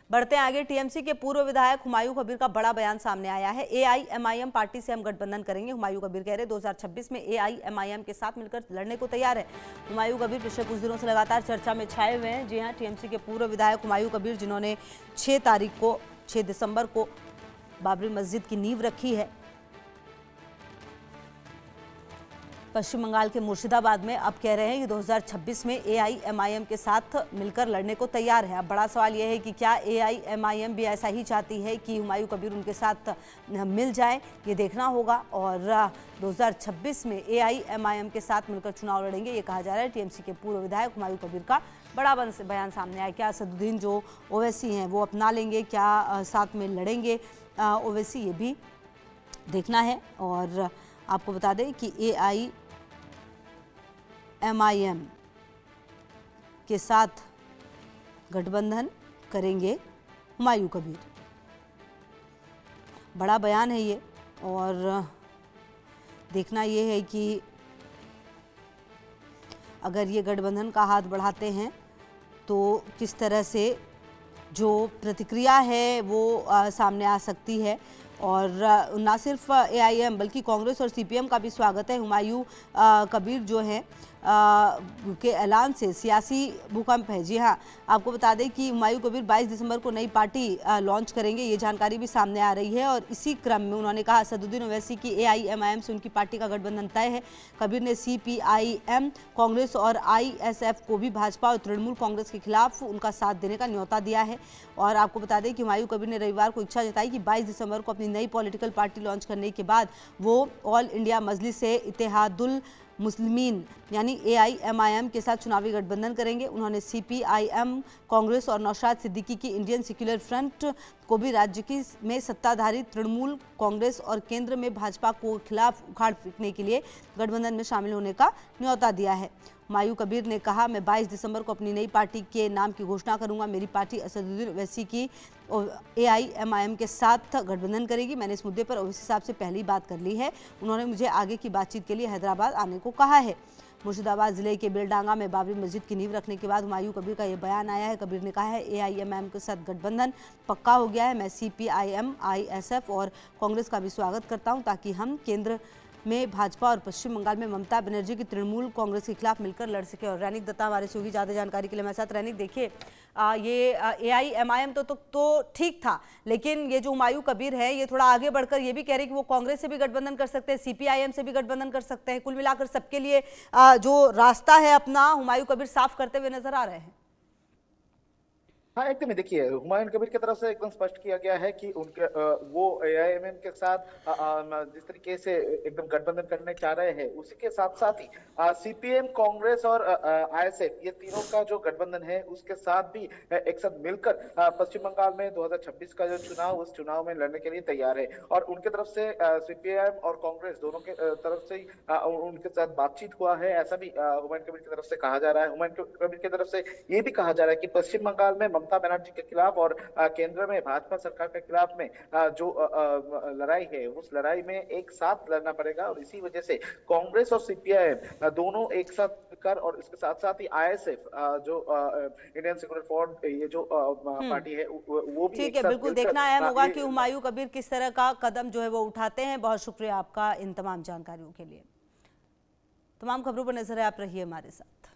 बढ़ते हैं आगे। टीएमसी के पूर्व विधायक हुमायूं कबीर का बड़ा बयान सामने आया है। एआईएमआईएम पार्टी से हम गठबंधन करेंगे, हुमायूं कबीर कह रहे 2026 में एआईएमआईएम के साथ मिलकर लड़ने को तैयार है। हुमायूं कबीर पिछले कुछ दिनों से लगातार चर्चा में छाए हुए हैं। जी हां, टीएमसी के पूर्व विधायक हुमायूं कबीर, जिन्होंने 6 दिसंबर को बाबरी मस्जिद की नींव रखी है, पश्चिम बंगाल के मुर्शिदाबाद में, अब कह रहे हैं कि 2026 में एआईएमआईएम के साथ मिलकर लड़ने को तैयार है। अब बड़ा सवाल यह है कि क्या एआईएमआईएम भी ऐसा ही चाहती है कि हुमायूं कबीर उनके साथ मिल जाए, ये देखना होगा। और 2026 में एआईएमआईएम के साथ मिलकर चुनाव लड़ेंगे, ये कहा जा रहा है। टीएमसी के पूर्व विधायक हुमायूं कबीर का बड़ा बयान सामने आया। क्या असदुद्दीन जो ओवैसी हैं वो अपना लेंगे, क्या साथ में लड़ेंगे ओवैसी, ये भी देखना है। और आपको बता दें कि एआईएमआईएम के साथ गठबंधन करेंगे हुमायूं कबीर। बड़ा बयान है ये, और देखना ये है कि अगर ये गठबंधन का हाथ बढ़ाते हैं तो किस तरह से जो प्रतिक्रिया है वो सामने आ सकती है। और ना सिर्फ एआईएम बल्कि कांग्रेस और सीपीएम का भी स्वागत है। हुमायूं कबीर जो हैं के ऐलान से सियासी भूकंप है। जी हाँ, आपको बता दें कि हुमायूं कबीर 22 दिसंबर को नई पार्टी लॉन्च करेंगे, ये जानकारी भी सामने आ रही है। और इसी क्रम में उन्होंने कहा असदुद्दीन ओवैसी की एआईएमआईएम से उनकी पार्टी का गठबंधन तय है। कबीर ने सीपीआईएम, कांग्रेस और आईएसएफ को भी भाजपा और तृणमूल कांग्रेस के खिलाफ उनका साथ देने का न्योता दिया है। और आपको बता दें कि हुमायूं कबीर ने रविवार को इच्छा जताई कि 22 दिसंबर को अपनी नई पॉलिटिकल पार्टी लॉन्च करने के बाद वो ऑल इंडिया मजलिस-ए-इत्तेहादुल मुस्लिमीन यानी एआईएमआईएम के साथ चुनावी गठबंधन करेंगे। उन्होंने सीपीआईएम, कांग्रेस और नौशाद सिद्दीकी की इंडियन सेक्युलर फ्रंट को भी राज्य में सत्ताधारी तृणमूल कांग्रेस और केंद्र में भाजपा को खिलाफ उखाड़ फेंकने के लिए गठबंधन में शामिल होने का न्योता दिया है। हुमायूं कबीर ने कहा, मैं 22 दिसंबर को अपनी नई पार्टी के नाम की घोषणा करूंगा। मेरी पार्टी असदुद्दीन ओवैसी की एआईएमआईएम के साथ गठबंधन करेगी। मैंने इस मुद्दे पर ओवैसी साहब से पहले ही बात कर ली है। उन्होंने मुझे आगे की बातचीत के लिए हैदराबाद आने को कहा है। मुर्शिदाबाद जिले के बेलडांगा में बाबरी मस्जिद की नींव रखने के बाद हुमायूं कबीर का ये बयान आया है। कबीर ने कहा है, एआईएमआईएम के साथ गठबंधन पक्का हो गया है। मैं सीपीआईएम, आईएसएफ और कांग्रेस का भी स्वागत करता हूं, ताकि हम केंद्र में भाजपा और पश्चिम बंगाल में ममता बनर्जी की तृणमूल कांग्रेस के खिलाफ मिलकर लड़ सके। और रैनिक दत्ता हमारे से होगी ज़्यादा जानकारी के लिए हमारे साथ। रैनिक, देखिए ये एआईएमआईएम तो ठीक था, लेकिन ये जो हुमायूं कबीर है ये थोड़ा आगे बढ़कर ये भी कह रहे हैं कि वो कांग्रेस से भी गठबंधन कर सकते हैं, सीपीआईएम से भी गठबंधन कर सकते हैं। कुल मिलाकर सबके लिए जो रास्ता है अपना हुमायूं कबीर साफ करते हुए नजर आ रहे हैं। हाँ, एकदम ही देखिए, हुमायूं कबीर की तरफ से एकदम स्पष्ट किया गया है कि उनके वो एआईएमआईएम के साथ जिस तरीके से एकदम गठबंधन करने चाह रहे हैं, उसी के साथ साथ ही सीपीएम, कांग्रेस और आईएसएफ, ये तीनों का जो गठबंधन है उसके साथ भी एक साथ मिलकर पश्चिम बंगाल में 2026 का जो चुनाव, उस चुनाव में लड़ने के लिए तैयार है। और उनके तरफ से सीपीआईएम और कांग्रेस दोनों के तरफ से उनके साथ बातचीत हुआ है, ऐसा भी हुमायूं कबीर की तरफ से कहा जा रहा है। हुमायूं कबीर की तरफ से ये भी कहा जा रहा है कि पश्चिम बंगाल में ममता बनर्जी के खिलाफ और केंद्र में भाजपा सरकार के खिलाफ में जो लड़ाई है, उस लड़ाई में एक साथ लड़ना पड़ेगा। और इसी वजह से कांग्रेस और सीपीआईएम दोनों एक साथ कर, और इसके साथ साथ ही आईएसएफ जो इंडियन सेक्युलर फ्रंट, ये जो पार्टी है वो भी ठीक है। बिल्कुल देखना अहम होगा कि हुमायूं कबीर किस तरह का कदम जो है वो उठाते हैं। बहुत शुक्रिया आपका इन तमाम जानकारियों के लिए। तमाम खबरों पर नजर है, आप रहिए हमारे साथ।